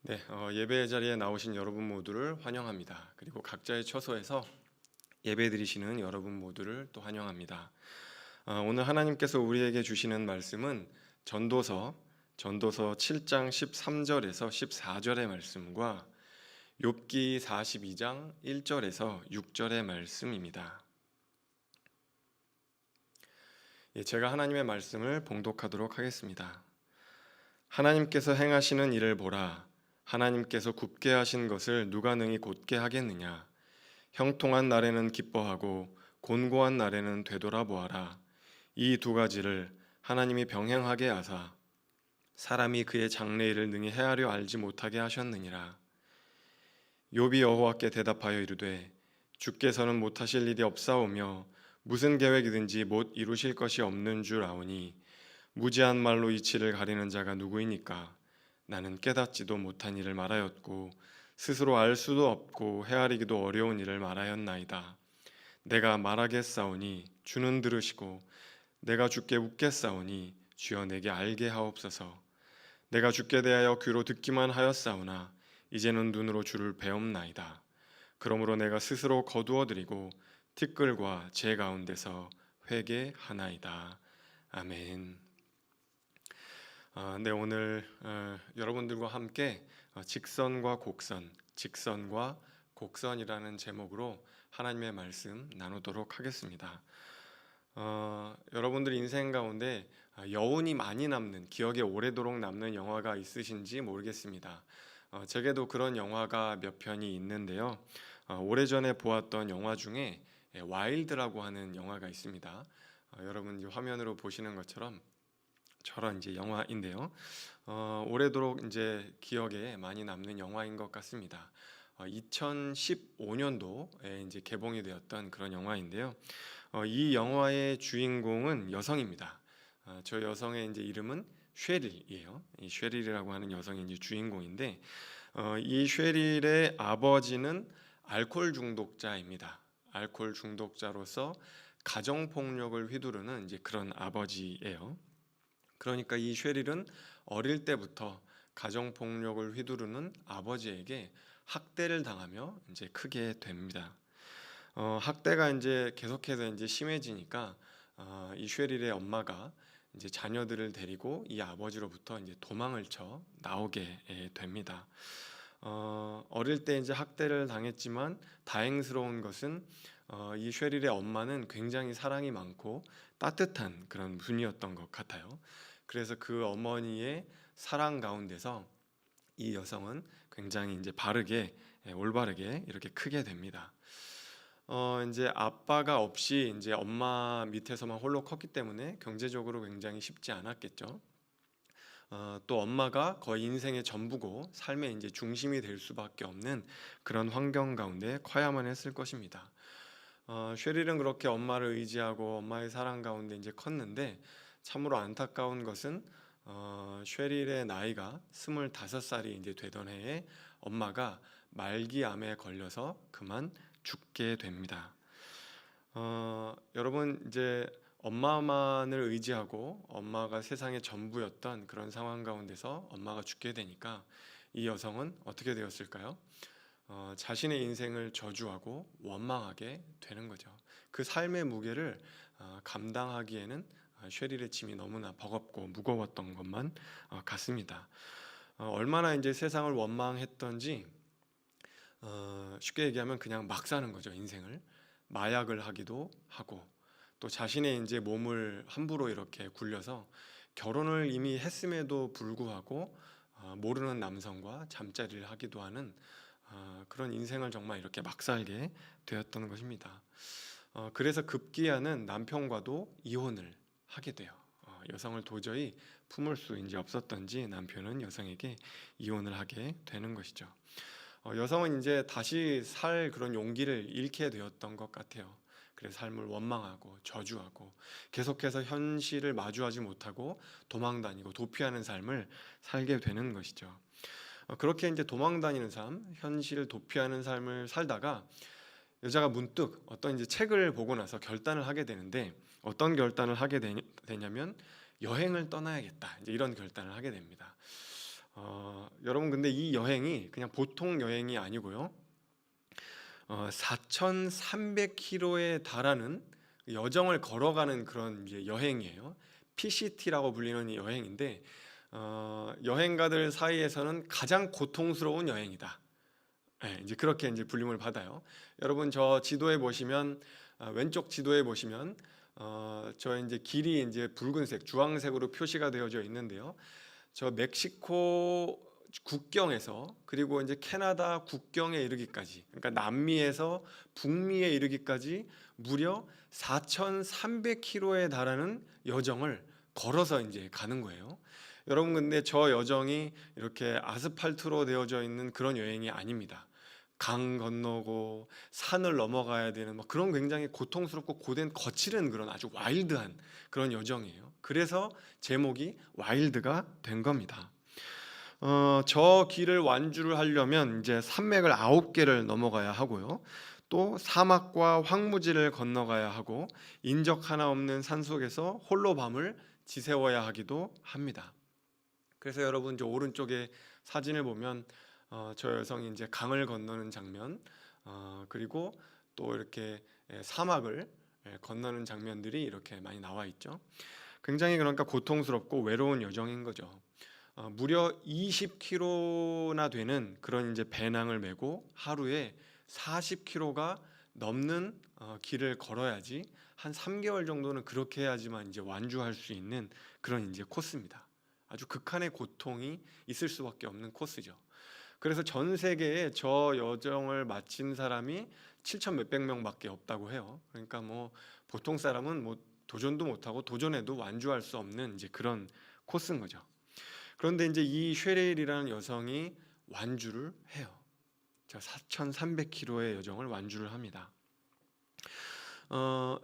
네, 예배 자리에 나오신 여러분 모두를 환영합니다. 그리고 각자의 처소에서 예배 드리시는 여러분 모두를 또 환영합니다. 오늘 하나님께서 우리에게 주시는 말씀은 전도서 7장 13절에서 14절의 말씀과 욥기 42장 1절에서 6절의 말씀입니다. 제가 하나님의 말씀을 봉독하도록 하겠습니다. 하나님께서 행하시는 일을 보라. 하나님께서 굽게 하신 것을 누가 능히 곧게 하겠느냐. 형통한 날에는 기뻐하고 곤고한 날에는 되돌아보아라. 이 두 가지를 하나님이 병행하게 하사 사람이 그의 장래일을 능히 헤아려 알지 못하게 하셨느니라. 욥이 여호와께 대답하여 이르되 주께서는 못하실 일이 없사오며 무슨 계획이든지 못 이루실 것이 없는 줄 아오니 무지한 말로 이치를 가리는 자가 누구이니까. 나는 깨닫지도 못한 일을 말하였고 스스로 알 수도 없고 헤아리기도 어려운 일을 말하였나이다. 내가 말하겠사오니 주는 들으시고 내가 주께 묻겠사오니 주여 내게 알게 하옵소서. 내가 주께 대하여 귀로 듣기만 하였사오나 이제는 눈으로 주를 배움나이다. 그러므로 내가 스스로 거두어드리고 티끌과 재 가운데서 회개하나이다. 아멘. 네, 오늘 여러분들과 함께 직선과 곡선이라는 제목으로 하나님의 말씀 나누도록 하겠습니다. 여러분들 인생 가운데 여운이 많이 남는, 기억에 오래도록 남는 영화가 있으신지 모르겠습니다. 제게도 그런 영화가 몇 편이 있는데요. 오래전에 보았던 영화 중에 와일드라고 하는 영화가 있습니다. 여러분 이제 화면으로 보시는 것처럼 저런 이제 영화인데요. 오래도록 이제 기억에 많이 남는 영화인 것 같습니다. 2015년도에 이제 개봉이 되었던 그런 영화인데요. 이 영화의 주인공은 여성입니다. 저 여성의 이제 이름은 쉐릴이에요. 이 쉐릴이라고 하는 여성이 이제 주인공인데, 이 쉐릴의 아버지는 알코올 중독자입니다. 알코올 중독자로서 가정 폭력을 휘두르는 이제 그런 아버지예요. 그러니까 이 쉐릴은 어릴 때부터 가정 폭력을 휘두르는 아버지에게 학대를 당하며 이제 크게 됩니다. 학대가 이제 계속해서 이제 심해지니까 이 쉐릴의 엄마가 이제 자녀들을 데리고 이 아버지로부터 이제 도망을 쳐 나오게 됩니다. 어릴 때 이제 학대를 당했지만 다행스러운 것은 이 쉐릴의 엄마는 굉장히 사랑이 많고 따뜻한 그런 분이었던 것 같아요. 그래서 그 어머니의 사랑 가운데서 이 여성은 굉장히 이제 올바르게 이렇게 크게 됩니다. 이제 아빠가 없이 이제 엄마 밑에서만 홀로 컸기 때문에 경제적으로 굉장히 쉽지 않았겠죠. 또 엄마가 거의 인생의 전부고 삶의 이제 중심이 될 수밖에 없는 그런 환경 가운데 커야만 했을 것입니다. 쉐릴은 그렇게 엄마를 의지하고 엄마의 사랑 가운데 이제 컸는데 참으로 안타까운 것은 쉐릴의 나이가 25살이 이제 되던 해에 엄마가 말기암에 걸려서 그만 죽게 됩니다. 여러분 이제 엄마만을 의지하고 엄마가 세상의 전부였던 그런 상황 가운데서 엄마가 죽게 되니까 이 여성은 어떻게 되었을까요? 자신의 인생을 저주하고 원망하게 되는 거죠. 그 삶의 무게를 감당하기에는 쉐릴의 짐이 너무나 버겁고 무거웠던 것만 같습니다. 얼마나 이제 세상을 원망했던지 쉽게 얘기하면 그냥 막 사는 거죠. 인생을 마약을 하기도 하고 또 자신의 이제 몸을 함부로 이렇게 굴려서 결혼을 이미 했음에도 불구하고 모르는 남성과 잠자리를 하기도 하는 그런 인생을 정말 이렇게 막 살게 되었던 것입니다. 그래서 급기야는 남편과도 이혼을 하게 돼요. 여성을 도저히 품을 수 이제 없었던지 남편은 여성에게 이혼을 하게 되는 것이죠. 여성은 이제 다시 살 그런 용기를 잃게 되었던 것 같아요. 그래서 삶을 원망하고 저주하고 계속해서 현실을 마주하지 못하고 도망다니고 도피하는 삶을 살게 되는 것이죠. 그렇게 이제 도망다니는 삶, 현실을 도피하는 삶을 살다가 여자가 문득 어떤 이제 책을 보고 나서 결단을 하게 되는데 어떤 결단을 하게 되냐면 여행을 떠나야겠다. 이제 이런 결단을 하게 됩니다. 여러분 근데 이 여행이 그냥 보통 여행이 아니고요. 4,300km에 달하는 여정을 걸어가는 그런 이제 여행이에요. PCT라고 불리는 이 여행인데 여행가들 사이에서는 가장 고통스러운 여행이다. 네, 이제 그렇게 이제 불림을 받아요. 여러분 저 지도에 보시면 왼쪽 지도에 보시면 저 이제 길이 이제 붉은색, 주황색으로 표시가 되어져 있는데요. 저 멕시코 국경에서 그리고 이제 캐나다 국경에 이르기까지, 그러니까 남미에서 북미에 이르기까지 무려 4,300km에 달하는 여정을 걸어서 이제 가는 거예요. 여러분 근데 저 여정이 이렇게 아스팔트로 되어져 있는 그런 여행이 아닙니다. 강 건너고 산을 넘어가야 되는 뭐 그런 굉장히 고통스럽고 고된 거칠은 그런 아주 와일드한 그런 여정이에요. 그래서 제목이 와일드가 된 겁니다. 저 길을 완주를 하려면 이제 산맥을 9개를 넘어가야 하고요. 또 사막과 황무지를 건너가야 하고 인적 하나 없는 산속에서 홀로 밤을 지새워야 하기도 합니다. 그래서 여러분 이제 오른쪽에 사진을 보면 저 여성이 이제 강을 건너는 장면, 그리고 또 이렇게 사막을 건너는 장면들이 이렇게 많이 나와 있죠. 굉장히 그러니까 고통스럽고 외로운 여정인 거죠. 무려 20km나 되는 그런 이제 배낭을 메고 하루에 40km가 넘는 길을 걸어야지 한 3개월 정도는 그렇게 해야지만 이제 완주할 수 있는 그런 이제 코스입니다. 아주 극한의 고통이 있을 수밖에 없는 코스죠. 그래서 전 세계에 저 여정을 마친 사람이 7천 몇백 명밖에 없다고 해요. 그러니까 뭐 보통 사람은 뭐 도전도 못하고 도전해도 완주할 수 없는 이제 그런 코스인 거죠. 그런데 이제 이 쉐레일이라는 여성이 완주를 해요. 4,300km의 여정을 완주를 합니다.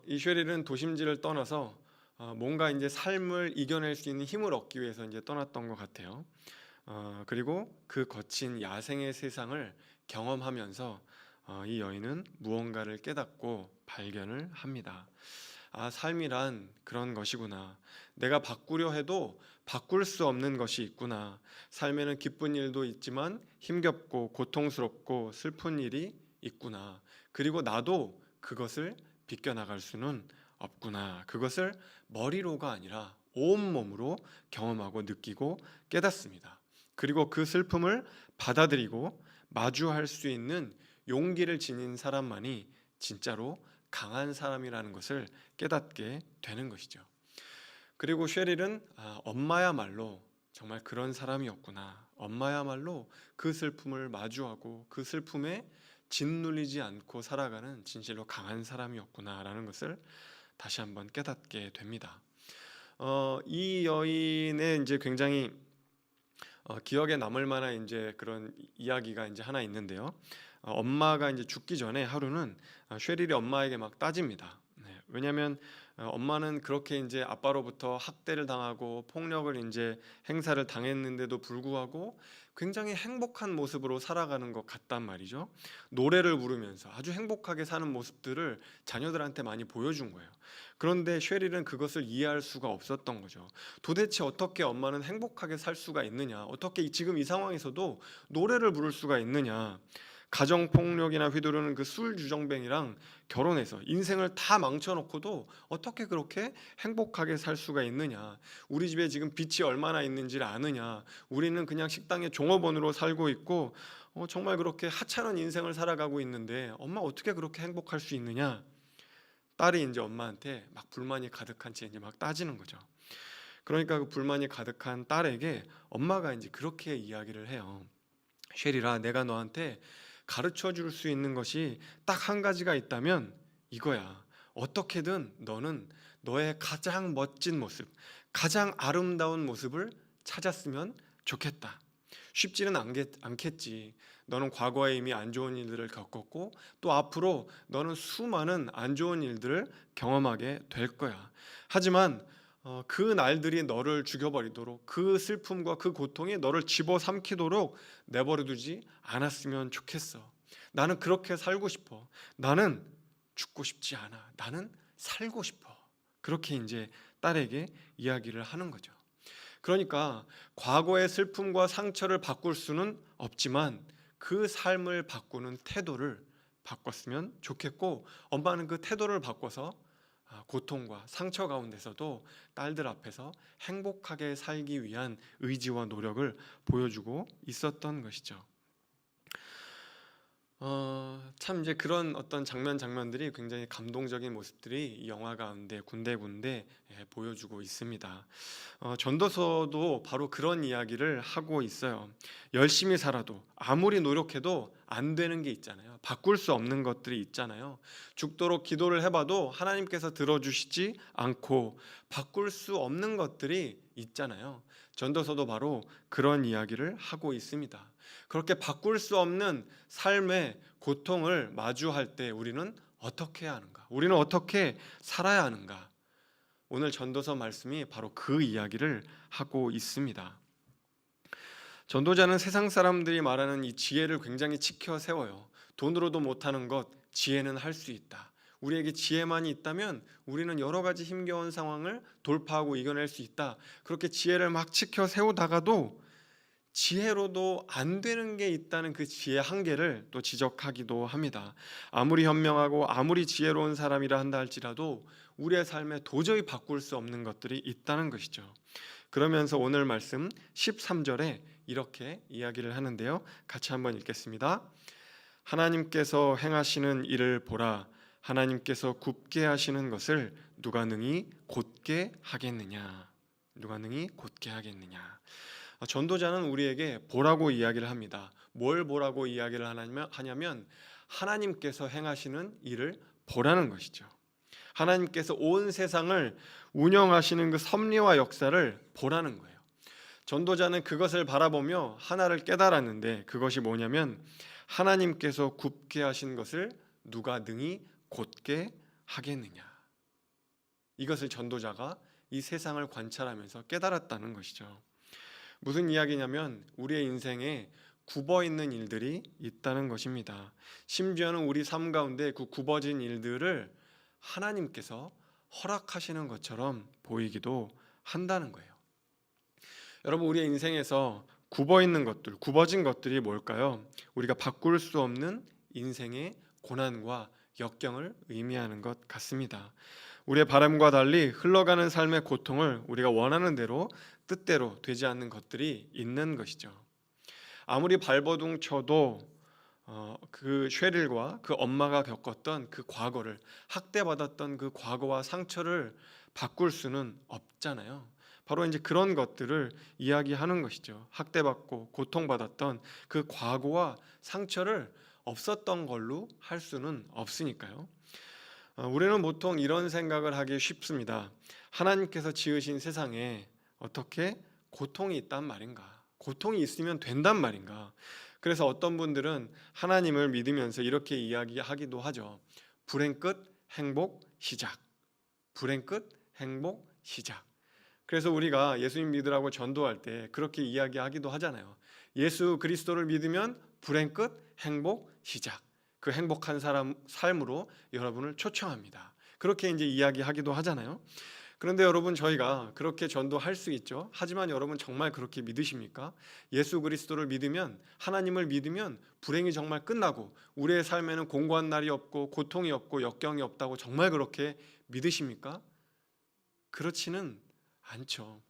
이 쉐레일은 도심지를 떠나서 뭔가 이제 삶을 이겨낼 수 있는 힘을 얻기 위해서 이제 떠났던 것 같아요. 그리고 그 거친 야생의 세상을 경험하면서 이 여인은 무언가를 깨닫고 발견을 합니다. 삶이란 그런 것이구나. 내가 바꾸려 해도 바꿀 수 없는 것이 있구나. 삶에는 기쁜 일도 있지만 힘겹고 고통스럽고 슬픈 일이 있구나. 그리고 나도 그것을 비껴나갈 수는 없구나. 그것을 머리로가 아니라 온몸으로 경험하고 느끼고 깨닫습니다. 그리고 그 슬픔을 받아들이고 마주할 수 있는 용기를 지닌 사람만이 진짜로 강한 사람이라는 것을 깨닫게 되는 것이죠. 그리고 쉐릴은 엄마야말로 정말 그런 사람이었구나. 엄마야말로 그 슬픔을 마주하고 그 슬픔에 짓눌리지 않고 살아가는 진실로 강한 사람이었구나라는 것을 다시 한번 깨닫게 됩니다. 이 여인의 이제 굉장히 기억에 남을 만한 이제 그런 이야기가 이제 하나 있는데요. 엄마가 이제 죽기 전에 하루는 쉐릴이 엄마에게 막 따집니다. 네, 왜냐하면 엄마는 그렇게 이제 아빠로부터 학대를 당하고 폭력을 이제 행사를 당했는데도 불구하고 굉장히 행복한 모습으로 살아가는 것 같단 말이죠. 노래를 부르면서 아주 행복하게 사는 모습들을 자녀들한테 많이 보여준 거예요. 그런데 쉐릴은 그것을 이해할 수가 없었던 거죠. 도대체 어떻게 엄마는 행복하게 살 수가 있느냐? 어떻게 지금 이 상황에서도 노래를 부를 수가 있느냐? 가정폭력이나 휘두르는 그 술주정뱅이랑 결혼해서 인생을 다 망쳐놓고도 어떻게 그렇게 행복하게 살 수가 있느냐. 우리 집에 지금 빚이 얼마나 있는지를 아느냐. 우리는 그냥 식당의 종업원으로 살고 있고 정말 그렇게 하찮은 인생을 살아가고 있는데 엄마 어떻게 그렇게 행복할 수 있느냐. 딸이 이제 엄마한테 막 불만이 가득한 채 이제 막 따지는 거죠. 그러니까 그 불만이 가득한 딸에게 엄마가 이제 그렇게 이야기를 해요. 쉐리라, 내가 너한테 가르쳐 줄 수 있는 것이 딱 한 가지가 있다면 이거야. 어떻게든 너는 너의 가장 멋진 모습, 가장 아름다운 모습을 찾았으면 좋겠다. 쉽지는 않겠지. 너는 과거에 이미 안 좋은 일들을 겪었고 또 앞으로 너는 수많은 안 좋은 일들을 경험하게 될 거야. 하지만 그 날들이 너를 죽여버리도록 그 슬픔과 그 고통이 너를 집어삼키도록 내버려두지 않았으면 좋겠어. 나는 그렇게 살고 싶어. 나는 죽고 싶지 않아. 나는 살고 싶어. 그렇게 이제 딸에게 이야기를 하는 거죠. 그러니까 과거의 슬픔과 상처를 바꿀 수는 없지만 그 삶을 바꾸는 태도를 바꿨으면 좋겠고, 엄마는 그 태도를 바꿔서 고통과 상처 가운데서도 딸들 앞에서 행복하게 살기 위한 의지와 노력을 보여주고 있었던 것이죠. 참 이제 그런 어떤 장면들이 굉장히 감동적인 모습들이 이 영화 가운데 군데군데 보여주고 있습니다. 전도서도 바로 그런 이야기를 하고 있어요. 열심히 살아도 아무리 노력해도 안 되는 게 있잖아요. 바꿀 수 없는 것들이 있잖아요. 죽도록 기도를 해봐도 하나님께서 들어주시지 않고 바꿀 수 없는 것들이 있잖아요. 전도서도 바로 그런 이야기를 하고 있습니다. 그렇게 바꿀 수 없는 삶의 고통을 마주할 때 우리는 어떻게 해야 하는가? 우리는 어떻게 살아야 하는가? 오늘 전도서 말씀이 바로 그 이야기를 하고 있습니다. 전도자는 세상 사람들이 말하는 이 지혜를 굉장히 치켜 세워요. 돈으로도 못하는 것, 지혜는 할 수 있다. 우리에게 지혜만이 있다면 우리는 여러 가지 힘겨운 상황을 돌파하고 이겨낼 수 있다. 그렇게 지혜를 막 치켜 세우다가도 지혜로도 안 되는 게 있다는 그 지혜의 한계를 또 지적하기도 합니다. 아무리 현명하고 아무리 지혜로운 사람이라 한다 할지라도 우리의 삶에 도저히 바꿀 수 없는 것들이 있다는 것이죠. 그러면서 오늘 말씀 13절에 이렇게 이야기를 하는데요. 같이 한번 읽겠습니다. 하나님께서 행하시는 일을 보라. 하나님께서 굽게 하시는 것을 누가 능히 곧게 하겠느냐. 누가 능히 곧게 하겠느냐. 전도자는 우리에게 보라고 이야기를 합니다. 뭘 보라고 이야기를 하냐면 하나님께서 행하시는 일을 보라는 것이죠. 하나님께서 온 세상을 운영하시는 그 섭리와 역사를 보라는 거예요. 전도자는 그것을 바라보며 하나를 깨달았는데, 그것이 뭐냐면 하나님께서 굽게 하신 것을 누가 능히 곧게 하겠느냐. 이것을 전도자가 이 세상을 관찰하면서 깨달았다는 것이죠. 무슨 이야기냐면 우리의 인생에 굽어 있는 일들이 있다는 것입니다. 심지어는 우리 삶 가운데 그 굽어진 일들을 하나님께서 허락하시는 것처럼 보이기도 한다는 거예요. 여러분, 우리의 인생에서 굽어 있는 것들, 굽어진 것들이 뭘까요? 우리가 바꿀 수 없는 인생의 고난과 역경을 의미하는 것 같습니다. 우리의 바람과 달리 흘러가는 삶의 고통을 우리가 원하는 대로 뜻대로 되지 않는 것들이 있는 것이죠. 아무리 발버둥 쳐도 그 쉐릴과 그 엄마가 겪었던 그 과거를, 학대받았던 그 과거와 상처를 바꿀 수는 없잖아요. 바로 이제 그런 것들을 이야기하는 것이죠. 학대받고 고통받았던 그 과거와 상처를 없었던 걸로 할 수는 없으니까요. 우리는 보통 이런 생각을 하기 쉽습니다. 하나님께서 지으신 세상에 어떻게 고통이 있단 말인가? 고통이 있으면 된단 말인가? 그래서 어떤 분들은 하나님을 믿으면서 이렇게 이야기하기도 하죠. 불행 끝 행복 시작. 불행 끝 행복 시작. 그래서 우리가 예수님 믿으라고 전도할 때 그렇게 이야기하기도 하잖아요. 예수 그리스도를 믿으면 불행 끝 행복 시작. 그 행복한 삶으로 여러분을 초청합니다. 그렇게 이제 이야기하기도 하잖아요. 그런데 여러분, 저희가 그렇게 전도할 수 있죠. 하지만 여러분 정말 그렇게 믿으십니까? 예수 그리스도를 믿으면, 하나님을 믿으면 불행이 정말 끝나고 우리의 삶에는 공고한 날이 없고 고통이 없고 역경이 없다고 정말 그렇게 믿으십니까? 그렇지는 않죠.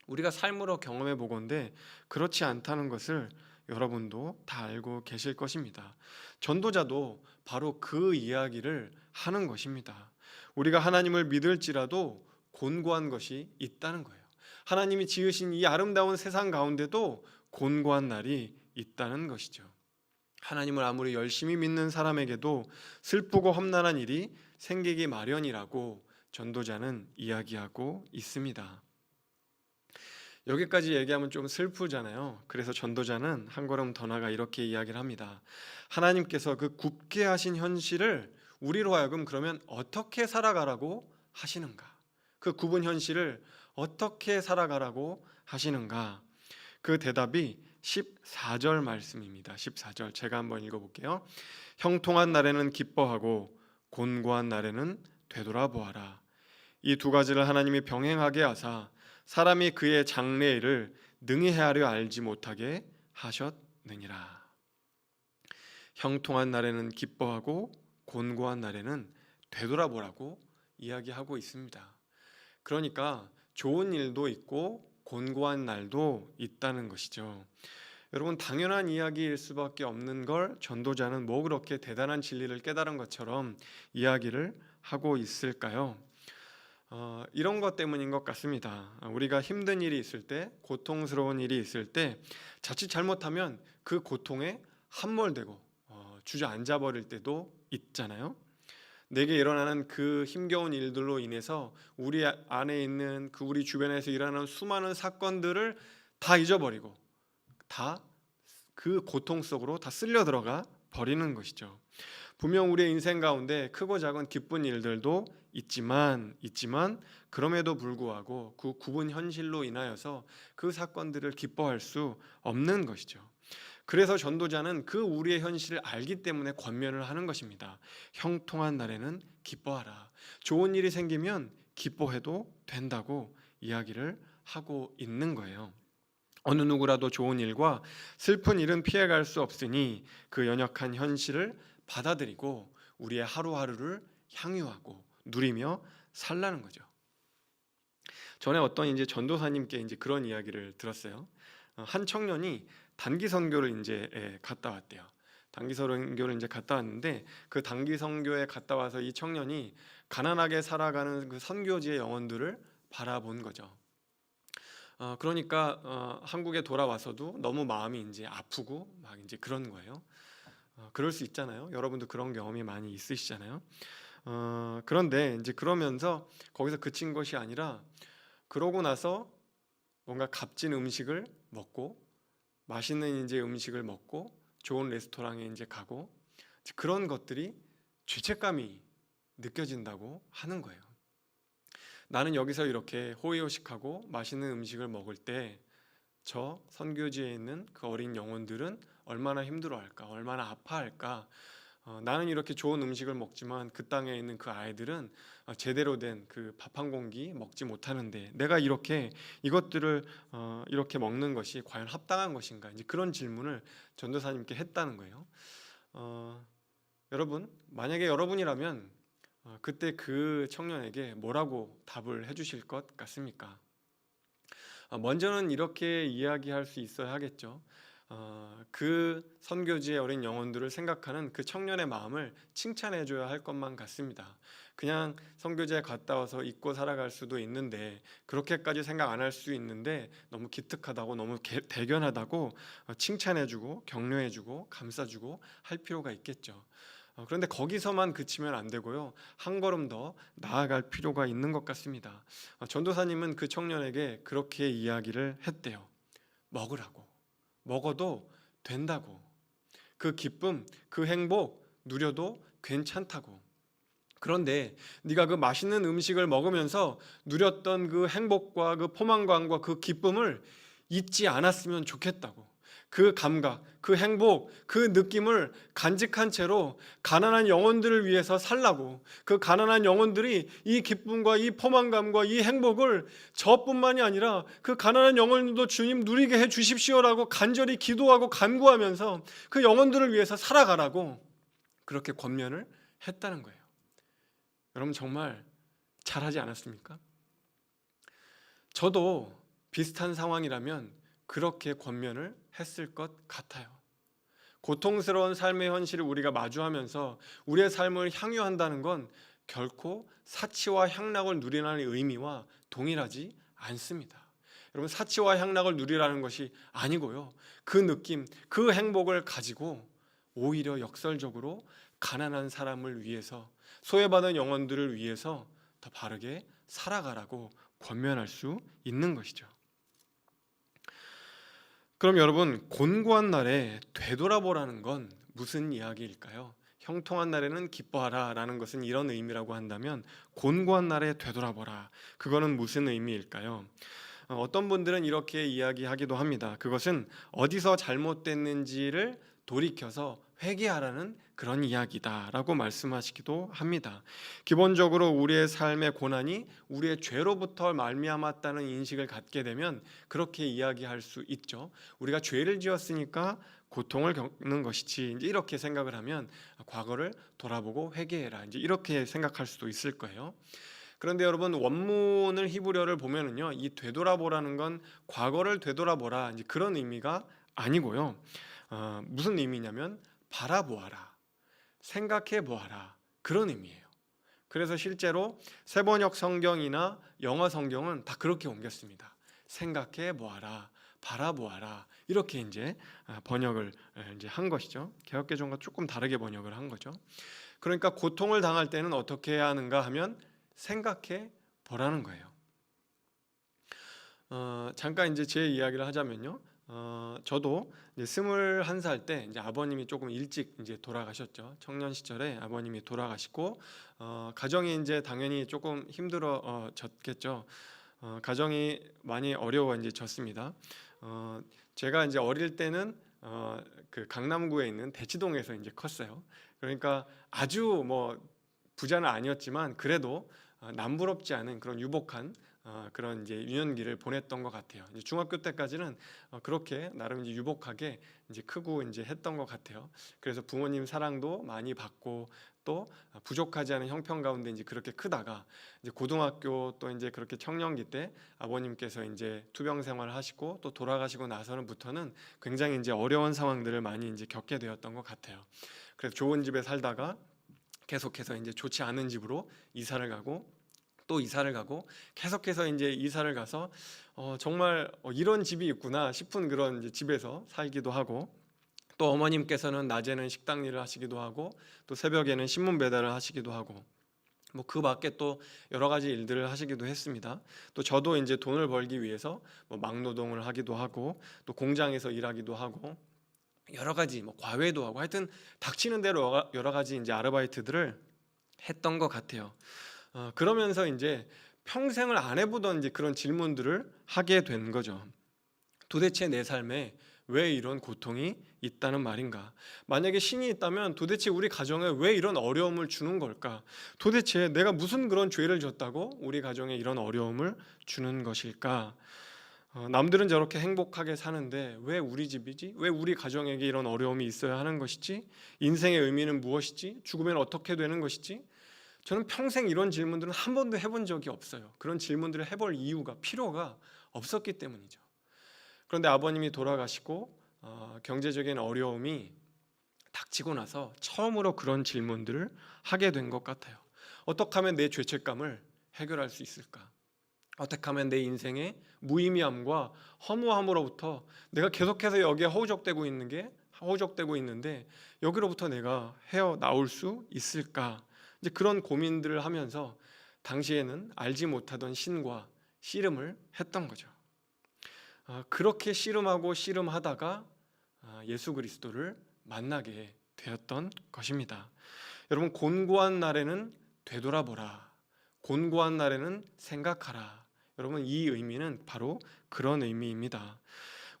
우리가 삶으로 경험해 보건대 그렇지 않다는 것을 여러분도 다 알고 계실 것입니다. 전도자도 바로 그 이야기를 하는 것입니다. 우리가 하나님을 믿을지라도 곤고한 것이 있다는 거예요. 하나님이 지으신 이 아름다운 세상 가운데도 곤고한 날이 있다는 것이죠. 하나님을 아무리 열심히 믿는 사람에게도 슬프고 험난한 일이 생기기 마련이라고 전도자는 이야기하고 있습니다. 여기까지 얘기하면 좀 슬프잖아요. 그래서 전도자는 한 걸음 더 나가 이렇게 이야기를 합니다. 하나님께서 그 굽게 하신 현실을 우리로 하여금 그러면 어떻게 살아가라고 하시는가? 그 굽은 현실을 어떻게 살아가라고 하시는가? 그 대답이 14절 말씀입니다. 14절 제가 한번 읽어볼게요. 형통한 날에는 기뻐하고 곤고한 날에는 되돌아보아라. 이 두 가지를 하나님이 병행하게 하사 사람이 그의 장래일을 능히 헤아려 알지 못하게 하셨느니라. 형통한 날에는 기뻐하고 곤고한 날에는 되돌아보라고 이야기하고 있습니다. 그러니까 좋은 일도 있고 곤고한 날도 있다는 것이죠. 여러분, 당연한 이야기일 수밖에 없는 걸 전도자는 뭐 그렇게 대단한 진리를 깨달은 것처럼 이야기를 하고 있을까요? 이런 것 때문인 것 같습니다. 우리가 힘든 일이 있을 때, 고통스러운 일이 있을 때 자칫 잘못하면 그 고통에 함몰되고 주저앉아 버릴 때도 있잖아요. 내게 일어나는 그 힘겨운 일들로 인해서 우리 안에 있는 그 우리 주변에서 일어나는 수많은 사건들을 다 잊어버리고 다 그 고통 속으로 다 쓸려 들어가 버리는 것이죠. 분명 우리의 인생 가운데 크고 작은 기쁜 일들도 있지만 그럼에도 불구하고 그 굽은 현실로 인하여서 그 사건들을 기뻐할 수 없는 것이죠. 그래서 전도자는 그 우리의 현실을 알기 때문에 권면을 하는 것입니다. 형통한 날에는 기뻐하라. 좋은 일이 생기면 기뻐해도 된다고 이야기를 하고 있는 거예요. 어느 누구라도 좋은 일과 슬픈 일은 피해갈 수 없으니 그 연약한 현실을 받아들이고 우리의 하루하루를 향유하고 누리며 살라는 거죠. 전에 어떤 이제 전도사님께 이제 그런 이야기를 들었어요. 한 청년이 단기 선교를 이제 갔다 왔대요. 단기 선교를 이제 갔다 왔는데 그 단기 선교에 갔다 와서 이 청년이 가난하게 살아가는 그 선교지의 영혼들을 바라본 거죠. 그러니까 한국에 돌아와서도 너무 마음이 이제 아프고 막 이제 그런 거예요. 그럴 수 있잖아요. 여러분도 그런 경험이 많이 있으시잖아요. 그런데 이제 그러면서 거기서 그친 것이 아니라 그러고 나서 뭔가 값진 음식을 먹고 맛있는 이제 음식을 먹고 좋은 레스토랑에 이제 가고 그런 것들이 죄책감이 느껴진다고 하는 거예요. 나는 여기서 이렇게 호의호식하고 맛있는 음식을 먹을 때 저 선교지에 있는 그 어린 영혼들은 얼마나 힘들어할까, 얼마나 아파할까. 나는 이렇게 좋은 음식을 먹지만 그 땅에 있는 그 아이들은 제대로 된 그 밥 한 공기 먹지 못하는데 내가 이렇게 이것들을 이렇게 먹는 것이 과연 합당한 것인가? 이제 그런 질문을 전도사님께 했다는 거예요. 여러분, 만약에 여러분이라면 그때 그 청년에게 뭐라고 답을 해주실 것 같습니까? 먼저는 이렇게 이야기할 수 있어야 하겠죠. 그 선교지의 어린 영혼들을 생각하는 그 청년의 마음을 칭찬해 줘야 할 것만 같습니다. 그냥 선교지에 갔다 와서 잊고 살아갈 수도 있는데 그렇게까지 생각 안 할 수 있는데 너무 기특하다고 너무 대견하다고 칭찬해 주고 격려해 주고 감싸 주고 할 필요가 있겠죠. 그런데 거기서만 그치면 안 되고요. 한 걸음 더 나아갈 필요가 있는 것 같습니다. 전도사님은 그 청년에게 그렇게 이야기를 했대요. 먹으라고. 먹어도 된다고. 그 기쁨, 그 행복 누려도 괜찮다고. 그런데 네가 그 맛있는 음식을 먹으면서 누렸던 그 행복과 그 포만감과 그 기쁨을 잊지 않았으면 좋겠다고. 그 감각, 그 행복, 그 느낌을 간직한 채로 가난한 영혼들을 위해서 살라고. 그 가난한 영혼들이 이 기쁨과 이 포만감과 이 행복을 저뿐만이 아니라 그 가난한 영혼들도 주님 누리게 해 주십시오라고 간절히 기도하고 간구하면서 그 영혼들을 위해서 살아가라고 그렇게 권면을 했다는 거예요. 여러분, 정말 잘하지 않았습니까? 저도 비슷한 상황이라면 그렇게 권면을 했을 것 같아요. 고통스러운 삶의 현실을 우리가 마주하면서 우리의 삶을 향유한다는 건 결코 사치와 향락을 누리라는 의미와 동일하지 않습니다. 여러분, 사치와 향락을 누리라는 것이 아니고요. 그 느낌, 그 행복을 가지고 오히려 역설적으로 가난한 사람을 위해서, 소외받은 영혼들을 위해서 더 바르게 살아가라고 권면할 수 있는 것이죠. 그럼 여러분, 곤고한 날에 되돌아보라는 건 무슨 이야기일까요? 형통한 날에는 기뻐하라 라는 것은 이런 의미라고 한다면 곤고한 날에 되돌아보라, 그거는 무슨 의미일까요? 어떤 분들은 이렇게 이야기하기도 합니다. 그것은 어디서 잘못됐는지를 돌이켜서 회개하라는 그런 이야기다라고 말씀하시기도 합니다. 기본적으로 우리의 삶의 고난이 우리의 죄로부터 말미암았다는 인식을 갖게 되면 그렇게 이야기할 수 있죠. 우리가 죄를 지었으니까 고통을 겪는 것이지, 이제 이렇게 생각을 하면 과거를 돌아보고 회개해라, 이제 이렇게 생각할 수도 있을 거예요. 그런데 여러분, 원문을 히브리어를 보면은요, 이 되돌아보라는 건 과거를 되돌아보라, 이제 그런 의미가 아니고요. 무슨 의미냐면 바라보아라, 생각해 보아라, 그런 의미예요. 그래서 실제로 세번역 성경이나 영어 성경은 다 그렇게 옮겼습니다. 생각해 보아라, 바라보아라, 이렇게 이제 번역을 이제 한 것이죠. 개역개정과 조금 다르게 번역을 한 거죠. 그러니까 고통을 당할 때는 어떻게 해야 하는가 하면 생각해 보라는 거예요. 잠깐 이제 제 이야기를 하자면요. 저도 이제 21살 때 이제 아버님이 조금 일찍 이제 돌아가셨죠. 청년 시절에 아버님이 돌아가시고 가정이 이제 당연히 조금 힘들어졌겠죠. 가정이 많이 어려워졌습니다. 제가 이제 어릴 때는 그 강남구에 있는 대치동에서 이제 컸어요. 그러니까 아주 뭐 부자는 아니었지만 그래도 남부럽지 않은 그런 유복한 그런 이제 유년기를 보냈던 것 같아요. 이제 중학교 때까지는 그렇게 나름 이제 유복하게 이제 크고 이제 했던 것 같아요. 그래서 부모님 사랑도 많이 받고 또 부족하지 않은 형편 가운데 이제 그렇게 크다가 이제 고등학교 또 이제 그렇게 청년기 때 아버님께서 이제 투병 생활을 하시고 또 돌아가시고 나서는부터는 굉장히 이제 어려운 상황들을 많이 이제 겪게 되었던 것 같아요. 그래서 좋은 집에 살다가 계속해서 이제 좋지 않은 집으로 이사를 가고 또 이사를 가고 계속해서 이제 이사를 가서 정말 이런 집이 있구나 싶은 그런 이제 집에서 살기도 하고, 또 어머님께서는 낮에는 식당 일을 하시기도 하고 또 새벽에는 신문 배달을 하시기도 하고 뭐 그 밖에 또 여러 가지 일들을 하시기도 했습니다. 또 저도 이제 돈을 벌기 위해서 뭐 막노동을 하기도 하고 또 공장에서 일하기도 하고 여러 가지 뭐 과외도 하고 하여튼 닥치는 대로 여러 가지 이제 아르바이트들을 했던 것 같아요. 그러면서 이제 평생을 안 해보던 이제 그런 질문들을 하게 된 거죠. 도대체 내 삶에 왜 이런 고통이 있다는 말인가? 만약에 신이 있다면 도대체 우리 가정에 왜 이런 어려움을 주는 걸까? 도대체 내가 무슨 그런 죄를 졌다고 우리 가정에 이런 어려움을 주는 것일까? 남들은 저렇게 행복하게 사는데 왜 우리 집이지? 왜 우리 가정에게 이런 어려움이 있어야 하는 것이지? 인생의 의미는 무엇이지? 죽으면 어떻게 되는 것이지? 저는 평생 이런 질문들은 한 번도 해본 적이 없어요. 그런 질문들을 해볼 이유가, 필요가 없었기 때문이죠. 그런데 아버님이 돌아가시고 경제적인 어려움이 닥치고 나서 처음으로 그런 질문들을 하게 된 것 같아요. 어떻게 하면 내 죄책감을 해결할 수 있을까? 어떻게 하면 내 인생의 무의미함과 허무함으로부터 내가 계속해서 여기에 허우적대고 있는데 여기로부터 내가 헤어나올 수 있을까? 이제 그런 고민들을 하면서 당시에는 알지 못하던 신과 씨름을 했던 거죠. 그렇게 씨름하고 씨름하다가 예수 그리스도를 만나게 되었던 것입니다. 여러분, 곤고한 날에는 되돌아보라, 곤고한 날에는 생각하라. 여러분, 이 의미는 바로 그런 의미입니다.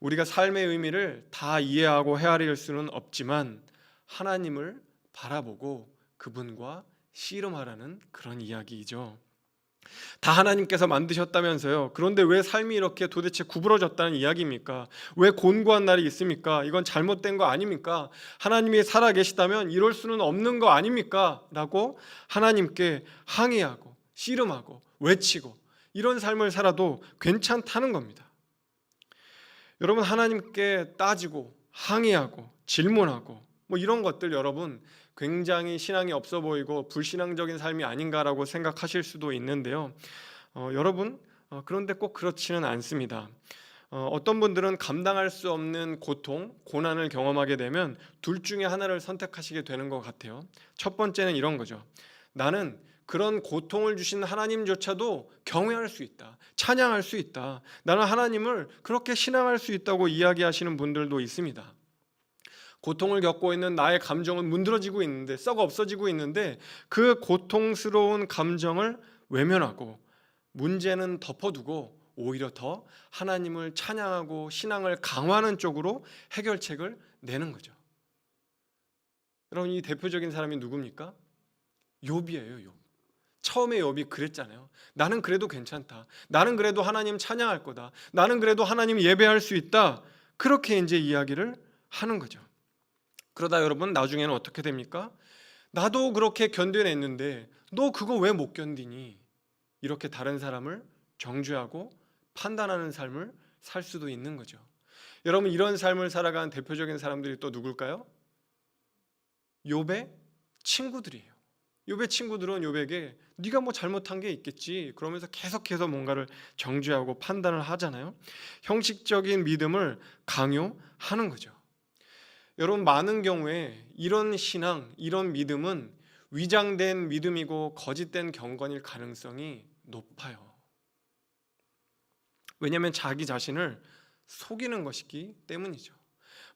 우리가 삶의 의미를 다 이해하고 헤아릴 수는 없지만 하나님을 바라보고 그분과 씨름하라는 그런 이야기이죠. 다 하나님께서 만드셨다면서요. 그런데 왜 삶이 이렇게 도대체 구부러졌다는 이야기입니까? 왜 곤고한 날이 있습니까? 이건 잘못된 거 아닙니까? 하나님이 살아계시다면 이럴 수는 없는 거 아닙니까? 라고 하나님께 항의하고 씨름하고 외치고 이런 삶을 살아도 괜찮다는 겁니다. 여러분, 하나님께 따지고 항의하고 질문하고 뭐 이런 것들, 여러분 굉장히 신앙이 없어 보이고 불신앙적인 삶이 아닌가라고 생각하실 수도 있는데요. 여러분, 그런데 꼭 그렇지는 않습니다. 어떤 분들은 감당할 수 없는 고통, 고난을 경험하게 되면 둘 중에 하나를 선택하시게 되는 것 같아요. 첫 번째는 이런 거죠. 나는 그런 고통을 주신 하나님조차도 경외할 수 있다, 찬양할 수 있다, 나는 하나님을 그렇게 신앙할 수 있다고 이야기하시는 분들도 있습니다. 고통을 겪고 있는 나의 감정은 문드러지고 있는데, 썩어 없어지고 있는데 그 고통스러운 감정을 외면하고 문제는 덮어두고 오히려 더 하나님을 찬양하고 신앙을 강화하는 쪽으로 해결책을 내는 거죠. 여러분, 이 대표적인 사람이 누굽니까? 욥이에요. 욥. 처음에 욥이 그랬잖아요. 나는 그래도 괜찮다. 나는 그래도 하나님 찬양할 거다. 나는 그래도 하나님 예배할 수 있다. 그렇게 이제 이야기를 하는 거죠. 그러다 여러분 나중에는 어떻게 됩니까? 나도 그렇게 견뎌냈는데 너 그거 왜 못 견디니? 이렇게 다른 사람을 정죄하고 판단하는 삶을 살 수도 있는 거죠. 여러분, 이런 삶을 살아가는 대표적인 사람들이 또 누굴까요? 욥의 친구들이에요. 욥의 친구들은 욥에게 네가 뭐 잘못한 게 있겠지 그러면서 계속해서 뭔가를 정죄하고 판단을 하잖아요. 형식적인 믿음을 강요하는 거죠. 여러분, 많은 경우에 이런 신앙, 이런 믿음은 위장된 믿음이고 거짓된 경건일 가능성이 높아요. 왜냐하면 자기 자신을 속이는 것이기 때문이죠.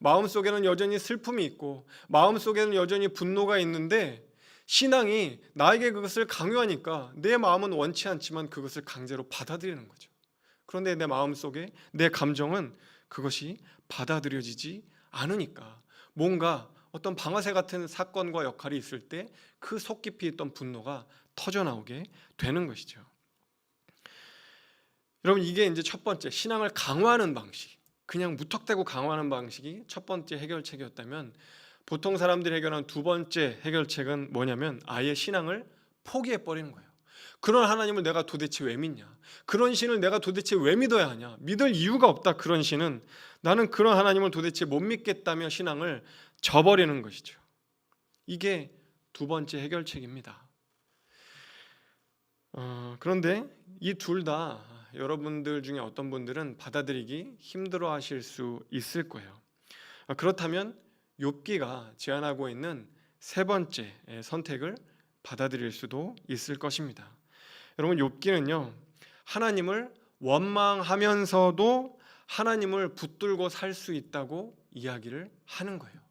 마음속에는 여전히 슬픔이 있고 마음속에는 여전히 분노가 있는데 신앙이 나에게 그것을 강요하니까 내 마음은 원치 않지만 그것을 강제로 받아들이는 거죠. 그런데 내 마음속에 내 감정은 그것이 받아들여지지 않으니까 뭔가 어떤 방아쇠 같은 사건과 역할이 있을 때 그 속 깊이 있던 분노가 터져나오게 되는 것이죠. 여러분, 이게 이제 첫 번째 신앙을 강화하는 방식, 그냥 무턱대고 강화하는 방식이 첫 번째 해결책이었다면, 보통 사람들이 해결한 두 번째 해결책은 뭐냐면 아예 신앙을 포기해 버리는 거예요. 그런 하나님을 내가 도대체 왜 믿냐? 그런 신을 내가 도대체 왜 믿어야 하냐? 믿을 이유가 없다. 그런 신은 나는 그런 하나님을 도대체 못 믿겠다며 신앙을 저버리는 것이죠. 이게 두 번째 해결책입니다. 그런데 이 둘 다 여러분들 중에 어떤 분들은 받아들이기 힘들어 하실 수 있을 거예요. 그렇다면 욥기가 제안하고 있는 세 번째 선택을 받아들일 수도 있을 것입니다. 여러분, 욥기는요, 하나님을 원망하면서도 하나님을 붙들고 살 수 있다고 이야기를 하는 거예요.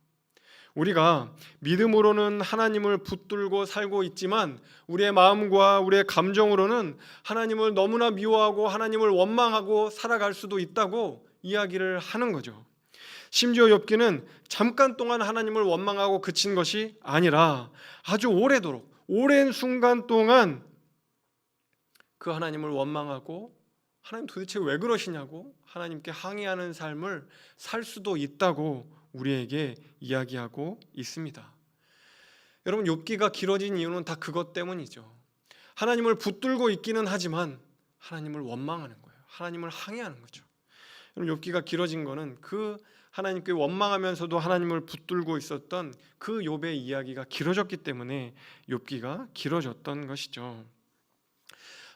우리가 믿음으로는 하나님을 붙들고 살고 있지만 우리의 마음과 우리의 감정으로는 하나님을 너무나 미워하고 하나님을 원망하고 살아갈 수도 있다고 이야기를 하는 거죠. 심지어 욥기는 잠깐 동안 하나님을 원망하고 그친 것이 아니라 아주 오래도록 오랜 순간 동안 그 하나님을 원망하고 하나님 도대체 왜 그러시냐고 하나님께 항의하는 삶을 살 수도 있다고 우리에게 이야기하고 있습니다. 여러분, 욥기가 길어진 이유는 다 그것 때문이죠. 하나님을 붙들고 있기는 하지만 하나님을 원망하는 거예요. 하나님을 항의하는 거죠. 여러분, 욥기가 길어진 거는 그 하나님께 원망하면서도 하나님을 붙들고 있었던 그 욥의 이야기가 길어졌기 때문에 욥기가 길어졌던 것이죠.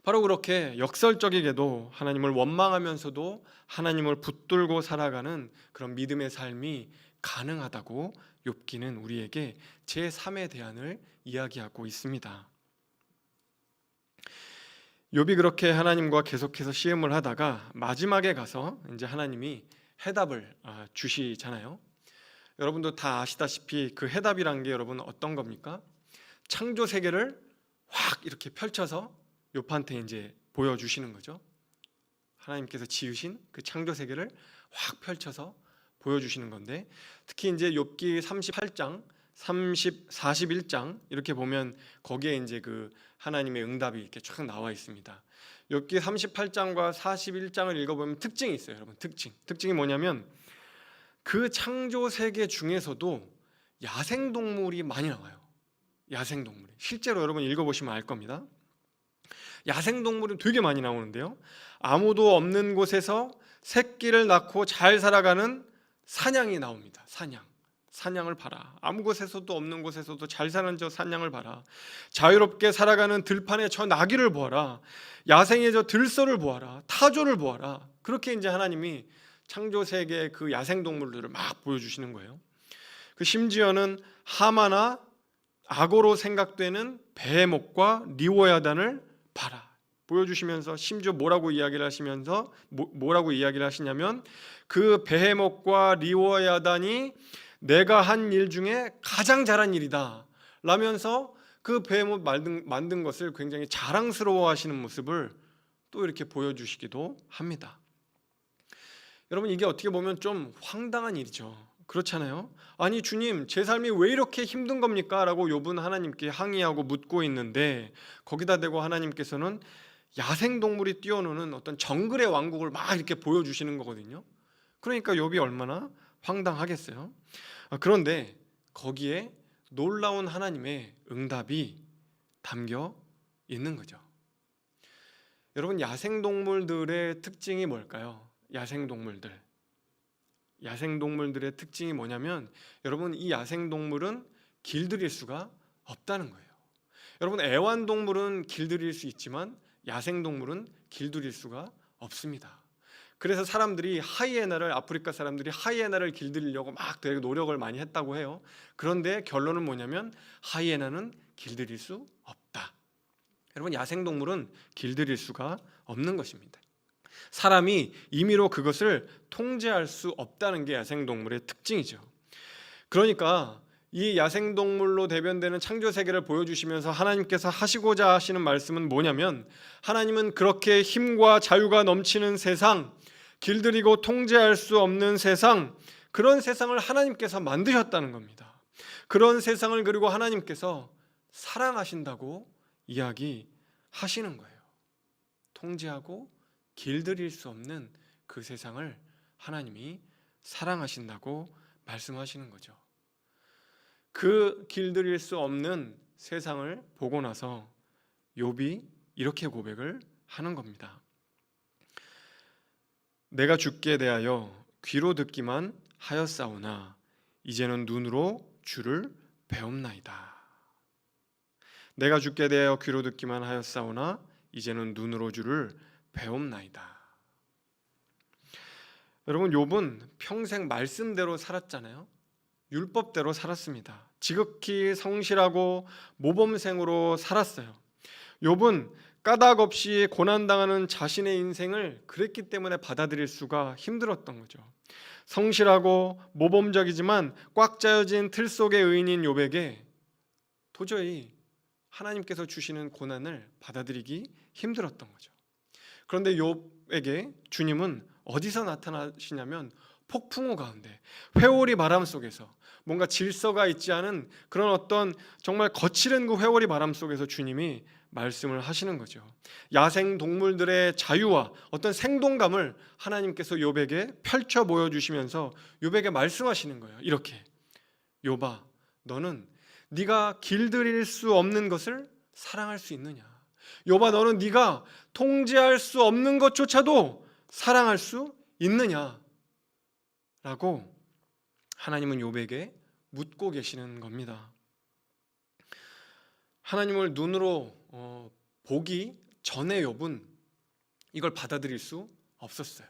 바로 그렇게 역설적이게도 하나님을 원망하면서도 하나님을 붙들고 살아가는 그런 믿음의 삶이 가능하다고 욥기는 우리에게 제3의 대안을 이야기하고 있습니다. 욥이 그렇게 하나님과 계속해서 시험을 하다가 마지막에 가서 이제 하나님이 해답을 주시잖아요. 여러분도 다 아시다시피 그 해답이란 게 여러분 어떤 겁니까? 창조 세계를 확 이렇게 펼쳐서 욥한테 이제 보여주시는 거죠. 하나님께서 지으신 그 창조 세계를 확 펼쳐서 보여주시는 건데, 특히 이제 욥기 38장, 41장 이렇게 보면 거기에 이제 그 하나님의 응답이 이렇게 쫙 나와 있습니다. 욥기 38장과 41장을 읽어보면 특징이 있어요, 여러분. 특징이 뭐냐면 그 창조 세계 중에서도 야생 동물이 많이 나와요. 야생 동물이 실제로 여러분 읽어보시면 알 겁니다. 야생 동물이 되게 많이 나오는데요, 아무도 없는 곳에서 새끼를 낳고 잘 살아가는 사냥이 나옵니다. 사냥을 봐라. 아무 곳에서도 없는 곳에서도 잘 사는 저 사냥을 봐라. 자유롭게 살아가는 들판의 저 나귀를 보아라. 야생의 저 들소를 보아라. 타조를 보아라. 그렇게 이제 하나님이 창조 세계의 그 야생 동물들을 막 보여주시는 거예요. 그 심지어는 하마나 악어로 생각되는 베헤못과 리워야단을 봐라 보여주시면서, 심지어 뭐라고 이야기를 하시냐면 그 베헤못과 리워야단이 내가 한 일 중에 가장 잘한 일이다 라면서 그 베헤못 만든 것을 굉장히 자랑스러워하시는 모습을 또 이렇게 보여주시기도 합니다. 여러분, 이게 어떻게 보면 좀 황당한 일이죠. 그렇잖아요. 아니 주님, 제 삶이 왜 이렇게 힘든 겁니까? 라고 욥은 하나님께 항의하고 묻고 있는데, 거기다 대고 하나님께서는 야생동물이 뛰어노는 어떤 정글의 왕국을 막 이렇게 보여주시는 거거든요. 그러니까 욥이 얼마나 황당하겠어요. 그런데 거기에 놀라운 하나님의 응답이 담겨 있는 거죠. 여러분, 야생동물들의 특징이 뭘까요? 야생동물들의 특징이 뭐냐면, 여러분, 이 야생동물은 길들일 수가 없다는 거예요. 여러분, 애완동물은 길들일 수 있지만 야생동물은 길들일 수가 없습니다. 그래서 아프리카 사람들이 하이에나를 길들이려고 막 되게 노력을 많이 했다고 해요. 그런데 결론은 뭐냐면 하이에나는 길들일 수 없다. 여러분, 야생동물은 길들일 수가 없는 것입니다. 사람이 임의로 그것을 통제할 수 없다는 게 야생동물의 특징이죠. 그러니까 이 야생동물로 대변되는 창조세계를 보여주시면서 하나님께서 하시고자 하시는 말씀은 뭐냐면, 하나님은 그렇게 힘과 자유가 넘치는 세상, 길들이고 통제할 수 없는 세상, 그런 세상을 하나님께서 만드셨다는 겁니다. 그런 세상을 그리고 하나님께서 사랑하신다고 이야기하시는 거예요. 통제하고 길들일 수 없는 그 세상을 하나님이 사랑하신다고 말씀하시는 거죠. 그 길들일 수 없는 세상을 보고 나서 욥이 이렇게 고백을 하는 겁니다. 내가 주께 대하여 귀로 듣기만 하였사오나 이제는 눈으로 주를 배웁나이다. 내가 주께 대하여 귀로 듣기만 하였사오나 이제는 눈으로 주를 배웁나이다. 여러분, 욥은 평생 말씀대로 살았잖아요. 율법대로 살았습니다. 지극히 성실하고 모범생으로 살았어요. 욥은 까닭 없이 고난당하는 자신의 인생을 그랬기 때문에 받아들일 수가 힘들었던 거죠. 성실하고 모범적이지만 꽉 짜여진 틀 속의 의인인 욥에게 도저히 하나님께서 주시는 고난을 받아들이기 힘들었던 거죠. 그런데 욥에게 주님은 어디서 나타나시냐면 폭풍우 가운데, 회오리 바람 속에서, 뭔가 질서가 있지 않은 그런 어떤 정말 거칠은 그 회오리 바람 속에서 주님이 말씀을 하시는 거죠. 야생 동물들의 자유와 어떤 생동감을 하나님께서 욥에게 펼쳐 보여주시면서 욥에게 말씀하시는 거예요. 이렇게, 욥아, 너는 네가 길들일 수 없는 것을 사랑할 수 있느냐? 욥아, 너는 네가 통제할 수 없는 것조차도 사랑할 수 있느냐? 라고 하나님은 욥에게 묻고 계시는 겁니다. 하나님을 눈으로 보기 전에 욥은 이걸 받아들일 수 없었어요.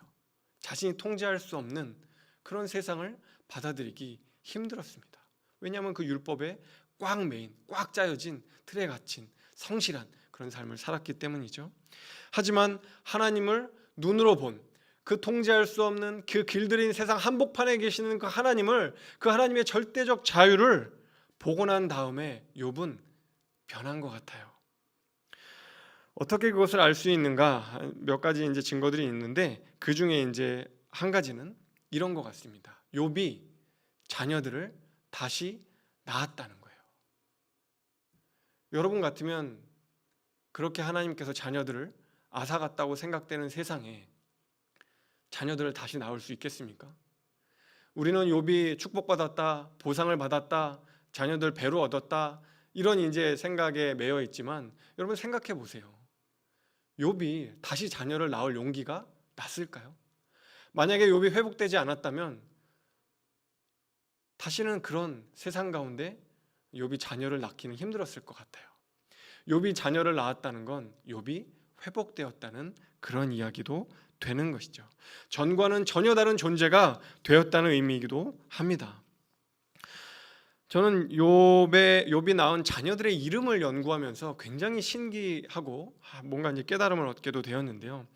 자신이 통제할 수 없는 그런 세상을 받아들이기 힘들었습니다. 왜냐하면 그 율법에 꽉 매인, 꽉 짜여진 틀에 갇힌 성실한 그런 삶을 살았기 때문이죠. 하지만 하나님을 눈으로 본, 그 통제할 수 없는 그 길들인 세상 한복판에 계시는 그 하나님을, 그 하나님의 절대적 자유를 보고 난 다음에 욥은 변한 것 같아요. 어떻게 그것을 알 수 있는가? 몇 가지 이제 증거들이 있는데, 그 중에 이제 한 가지는 이런 것 같습니다. 욥이 자녀들을 다시 낳았다는 거예요. 여러분 같으면 그렇게 하나님께서 자녀들을 앗아갔다고 생각되는 세상에 자녀들을 다시 낳을 수 있겠습니까? 우리는 욥이 축복받았다, 보상을 받았다, 자녀들 배로 얻었다, 이런 이제 생각에 매여 있지만, 여러분 생각해 보세요. 욥이 다시 자녀를 낳을 용기가 났을까요? 만약에 욥이 회복되지 않았다면 다시는 그런 세상 가운데 욥이 자녀를 낳기는 힘들었을 것 같아요. 욥이 자녀를 낳았다는 건 욥이 회복되었다는 그런 이야기도 되는 것이죠. 전과는 전혀 다른 존재가 되었다는 의미이기도 합니다. 저는 욥이 낳은 자녀들의 이름을 연구하면서 굉장히 신기하고 뭔가 이제 깨달음을 얻게도 되었는데요.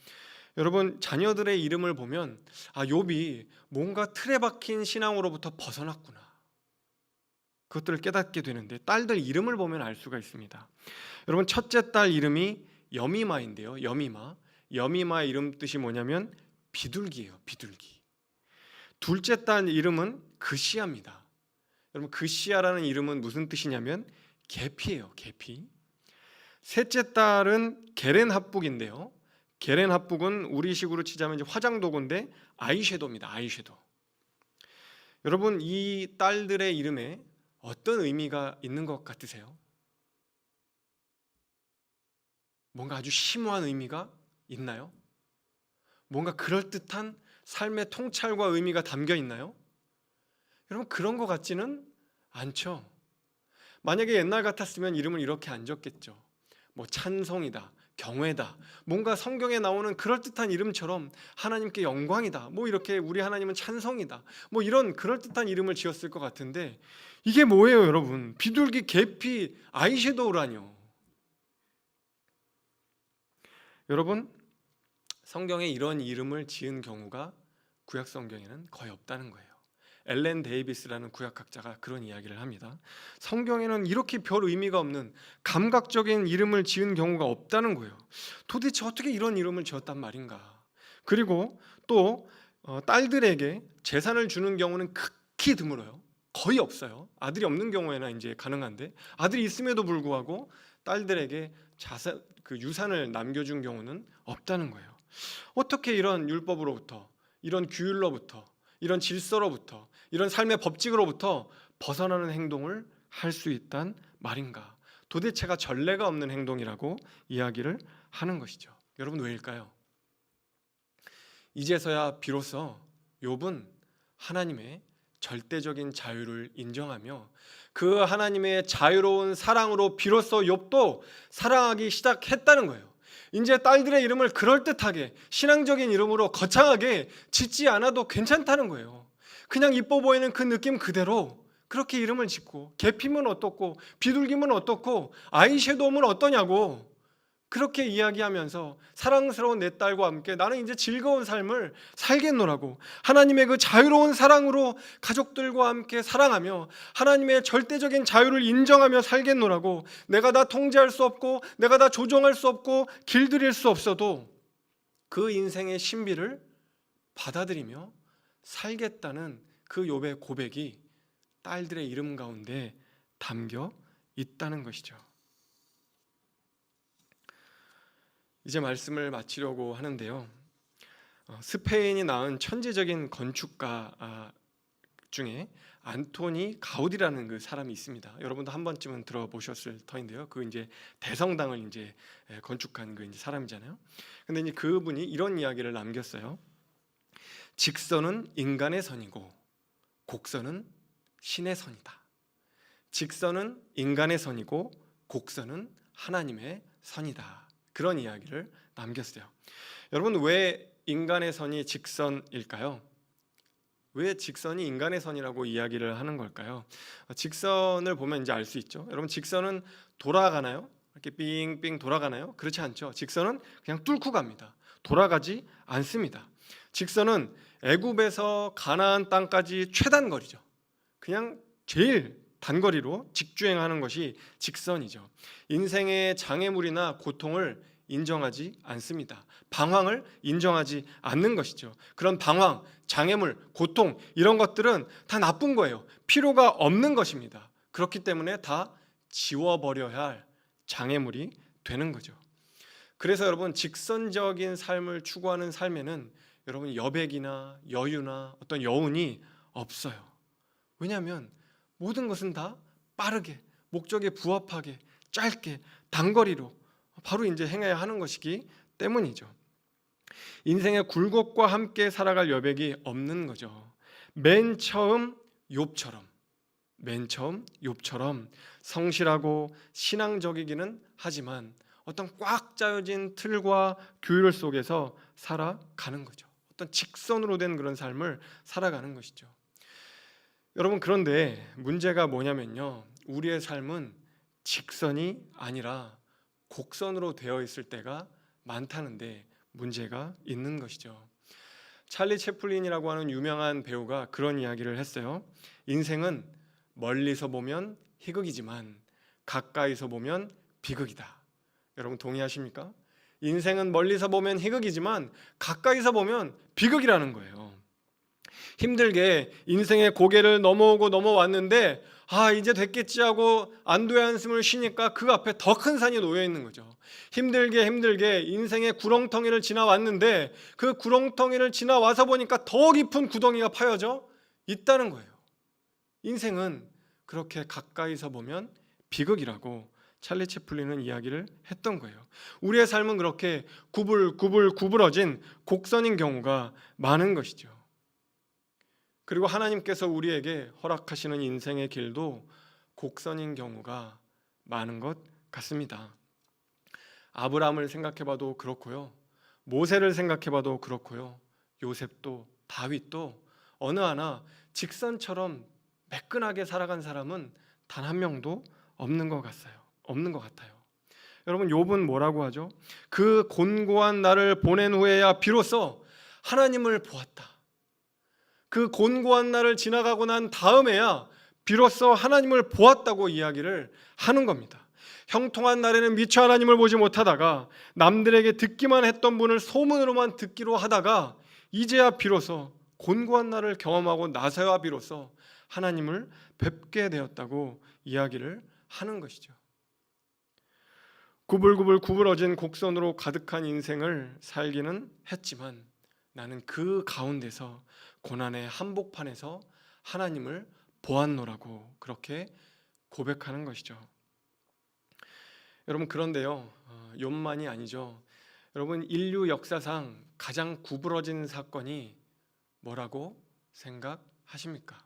여러분, 자녀들의 이름을 보면 욥이 뭔가 틀에 박힌 신앙으로부터 벗어났구나, 그것들을 깨닫게 되는데, 딸들 이름을 보면 알 수가 있습니다. 여러분, 첫째 딸 이름이 여미마인데요. 여미마의 이름 뜻이 뭐냐면 비둘기예요. 비둘기. 둘째 딸 이름은 그시아입니다. 여러분 그시아라는 이름은 무슨 뜻이냐면 계피예요. 계피. 셋째 딸은 게렌합북인데요. 게렌합북은 우리식으로 치자면 이제 화장도구인데 아이섀도우입니다. 아이섀도우. 여러분 이 딸들의 이름에 어떤 의미가 있는 것 같으세요? 뭔가 아주 심오한 의미가 있나요? 뭔가 그럴듯한 삶의 통찰과 의미가 담겨 있나요? 여러분 그런 것 같지는 않죠. 만약에 옛날 같았으면 이름을 이렇게 안 적겠죠. 뭐 찬송이다, 경외다, 뭔가 성경에 나오는 그럴듯한 이름처럼 하나님께 영광이다, 뭐 이렇게 우리 하나님은 찬송이다, 뭐 이런 그럴듯한 이름을 지었을 것 같은데 이게 뭐예요 여러분? 비둘기, 계피, 아이섀도우라뇨. 여러분 성경에 이런 이름을 지은 경우가 구약 성경에는 거의 없다는 거예요. 엘렌 데이비스라는 구약학자가 그런 이야기를 합니다. 성경에는 이렇게 별 의미가 없는 감각적인 이름을 지은 경우가 없다는 거예요. 도대체 어떻게 이런 이름을 지었단 말인가? 그리고 또 딸들에게 재산을 주는 경우는 극히 드물어요. 거의 없어요. 아들이 없는 경우에나 이제 가능한데 아들이 있음에도 불구하고 딸들에게 유산을 남겨준 경우는 없다는 거예요. 어떻게 이런 율법으로부터, 이런 규율로부터, 이런 질서로부터, 이런 삶의 법칙으로부터 벗어나는 행동을 할 수 있단 말인가? 도대체가 전례가 없는 행동이라고 이야기를 하는 것이죠. 여러분 왜일까요? 이제서야 비로소 욥은 하나님의 절대적인 자유를 인정하며 그 하나님의 자유로운 사랑으로 비로소 욥도 사랑하기 시작했다는 거예요. 이제 딸들의 이름을 그럴듯하게 신앙적인 이름으로 거창하게 짓지 않아도 괜찮다는 거예요. 그냥 이뻐 보이는 그 느낌 그대로 그렇게 이름을 짓고 계피면 어떻고 비둘기면 어떻고 아이섀도우면 어떠냐고 그렇게 이야기하면서 사랑스러운 내 딸과 함께 나는 이제 즐거운 삶을 살겠노라고 하나님의 그 자유로운 사랑으로 가족들과 함께 사랑하며 하나님의 절대적인 자유를 인정하며 살겠노라고 내가 다 통제할 수 없고 내가 다 조정할 수 없고 길들일 수 없어도 그 인생의 신비를 받아들이며 살겠다는 그 욥의 고백이 딸들의 이름 가운데 담겨 있다는 것이죠. 이제 말씀을 마치려고 하는데요. 스페인이 낳은 천재적인 건축가 중에 안토니 가우디라는 그 사람이 있습니다. 여러분도 한 번쯤은 들어보셨을 터인데요. 그 이제 대성당을 이제 건축한 그 이제 사람이잖아요. 근데 이제 그분이 이런 이야기를 남겼어요. 직선은 인간의 선이고 곡선은 신의 선이다. 직선은 인간의 선이고 곡선은 하나님의 선이다. 그런 이야기를 남겼어요. 여러분 왜 인간의 선이 직선일까요? 왜 직선이 인간의 선이라고 이야기를 하는 걸까요? 직선을 보면 이제 알 수 있죠. 여러분 직선은 돌아가나요? 이렇게 빙빙 돌아가나요? 그렇지 않죠. 직선은 그냥 뚫고 갑니다. 돌아가지 않습니다. 직선은 애굽에서 가나안 땅까지 최단거리죠. 그냥 제일 단거리로 직주행하는 것이 직선이죠. 인생의 장애물이나 고통을 인정하지 않습니다. 방황을 인정하지 않는 것이죠. 그런 방황, 장애물, 고통 이런 것들은 다 나쁜 거예요. 필요가 없는 것입니다. 그렇기 때문에 다 지워버려야 할 장애물이 되는 거죠. 그래서 여러분 직선적인 삶을 추구하는 삶에는 여러분 여백이나 여유나 어떤 여운이 없어요. 왜냐하면 모든 것은 다 빠르게 목적에 부합하게 짧게 단거리로 바로 이제 행해야 하는 것이기 때문이죠. 인생의 굴곡과 함께 살아갈 여백이 없는 거죠. 맨 처음 욥처럼 성실하고 신앙적이기는 하지만 어떤 꽉 짜여진 틀과 규율 속에서 살아가는 거죠. 어떤 직선으로 된 그런 삶을 살아가는 것이죠. 여러분 그런데 문제가 뭐냐면요. 우리의 삶은 직선이 아니라 곡선으로 되어 있을 때가 많다는데 문제가 있는 것이죠. 찰리 채플린이라고 하는 유명한 배우가 그런 이야기를 했어요. 인생은 멀리서 보면 희극이지만 가까이서 보면 비극이다. 여러분 동의하십니까? 인생은 멀리서 보면 희극이지만 가까이서 보면 비극이라는 거예요. 힘들게 인생의 고개를 넘어오고 넘어왔는데 이제 됐겠지 하고 안도의 한숨을 쉬니까 그 앞에 더 큰 산이 놓여 있는 거죠. 힘들게 인생의 구렁텅이를 지나왔는데 그 구렁텅이를 지나와서 보니까 더 깊은 구덩이가 파여져 있다는 거예요. 인생은 그렇게 가까이서 보면 비극이라고 찰리 채플린은 이야기를 했던 거예요. 우리의 삶은 그렇게 구불구불구부러진 곡선인 경우가 많은 것이죠. 그리고 하나님께서 우리에게 허락하시는 인생의 길도 곡선인 경우가 많은 것 같습니다. 아브라함을 생각해봐도 그렇고요, 모세를 생각해봐도 그렇고요, 요셉도 다윗도 어느 하나 직선처럼 매끈하게 살아간 사람은 단 한 명도 없는 것 같아요. 여러분, 욥은 뭐라고 하죠? 그 곤고한 날을 보낸 후에야 비로소 하나님을 보았다. 그 곤고한 날을 지나가고 난 다음에야 비로소 하나님을 보았다고 이야기를 하는 겁니다. 형통한 날에는 미처 하나님을 보지 못하다가 남들에게 듣기만 했던 분을 소문으로만 듣기로 하다가 이제야 비로소 곤고한 날을 경험하고 나서야 비로소 하나님을 뵙게 되었다고 이야기를 하는 것이죠. 구불구불 구부러진 곡선으로 가득한 인생을 살기는 했지만 나는 그 가운데서 고난의 한복판에서 하나님을 보았노라고 그렇게 고백하는 것이죠. 여러분, 그런데요, 욥만이 아니죠. 여러분, 인류 역사상 가장 구부러진 사건이 뭐라고 생각하십니까?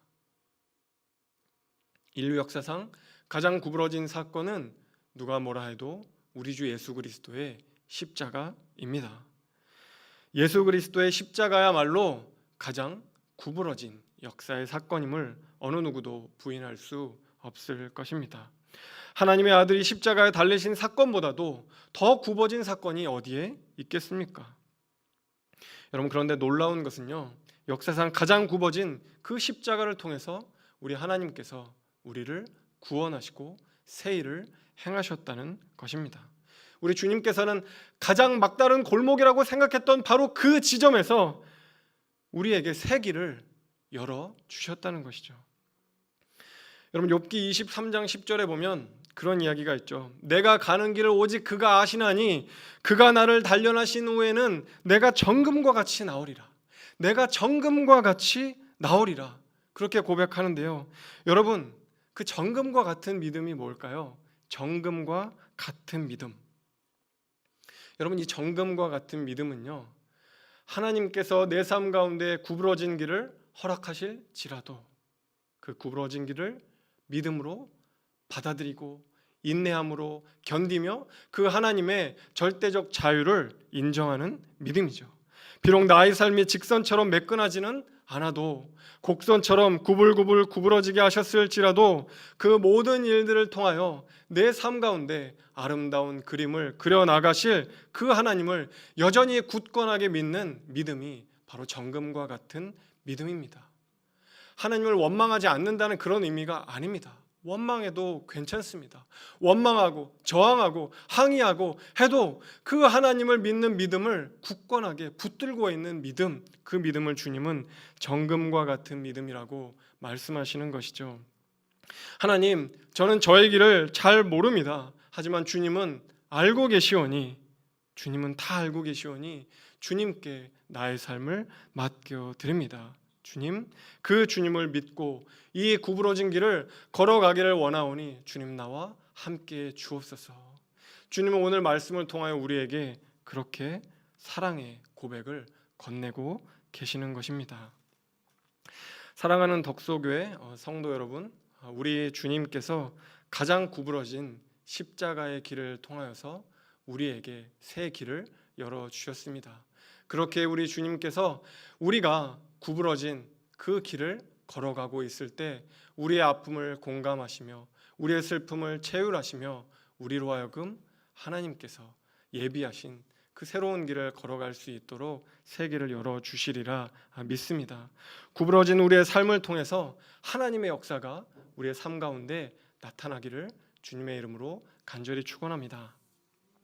인류 역사상 가장 구부러진 사건은 누가 뭐라 해도 우리 주 예수 그리스도의 십자가입니다. 예수 그리스도의 십자가야말로 가장 구부러진 역사의 사건임을 어느 누구도 부인할 수 없을 것입니다. 하나님의 아들이 십자가에 달리신 사건보다도 더 굽어진 사건이 어디에 있겠습니까? 여러분, 그런데 놀라운 것은요, 역사상 가장 굽어진 그 십자가를 통해서 우리 하나님께서 우리를 구원하시고 새 일을 행하셨다는 것입니다. 우리 주님께서는 가장 막다른 골목이라고 생각했던 바로 그 지점에서 우리에게 새 길을 열어주셨다는 것이죠. 여러분, 욥기 23장 10절에 보면 그런 이야기가 있죠. 내가 가는 길을 오직 그가 아시나니 그가 나를 단련하신 후에는 내가 정금과 같이 나오리라. 내가 정금과 같이 나오리라. 그렇게 고백하는데요, 여러분, 그 정금과 같은 믿음이 뭘까요? 정금과 같은 믿음. 여러분, 이 정금과 같은 믿음은요, 하나님께서 내 삶 가운데 구부러진 길을 허락하실지라도 그 구부러진 길을 믿음으로 받아들이고 인내함으로 견디며 그 하나님의 절대적 자유를 인정하는 믿음이죠. 비록 나의 삶이 직선처럼 매끈하지는 않아도 곡선처럼 구불구불 구부러지게 하셨을지라도 그 모든 일들을 통하여 내 삶 가운데 아름다운 그림을 그려나가실 그 하나님을 여전히 굳건하게 믿는 믿음이 바로 정금과 같은 믿음입니다. 하나님을 원망하지 않는다는 그런 의미가 아닙니다. 원망해도 괜찮습니다. 원망하고 저항하고 항의하고 해도 그 하나님을 믿는 믿음을 굳건하게 붙들고 있는 믿음, 그 믿음을 주님은 정금과 같은 믿음이라고 말씀하시는 것이죠. 하나님, 저는 저의 길을 잘 모릅니다. 하지만 주님은 알고 계시오니, 주님은 다 알고 계시오니 주님께 나의 삶을 맡겨드립니다. 주님, 그 주님을 믿고 이 구부러진 길을 걸어가기를 원하오니 주님 나와 함께 주옵소서. 주님은 오늘 말씀을 통하여 우리에게 그렇게 사랑의 고백을 건네고 계시는 것입니다. 사랑하는 덕소교회 성도 여러분, 우리 주님께서 가장 구부러진 십자가의 길을 통하여서 우리에게 새 길을 열어주셨습니다. 그렇게 우리 주님께서 우리가 구부러진 그 길을 걸어가고 있을 때 우리의 아픔을 공감하시며 우리의 슬픔을 채울하시며 우리로 하여금 하나님께서 예비하신 그 새로운 길을 걸어갈 수 있도록 새 길을 열어주시리라 믿습니다. 구부러진 우리의 삶을 통해서 하나님의 역사가 우리의 삶 가운데 나타나기를 주님의 이름으로 간절히 축원합니다.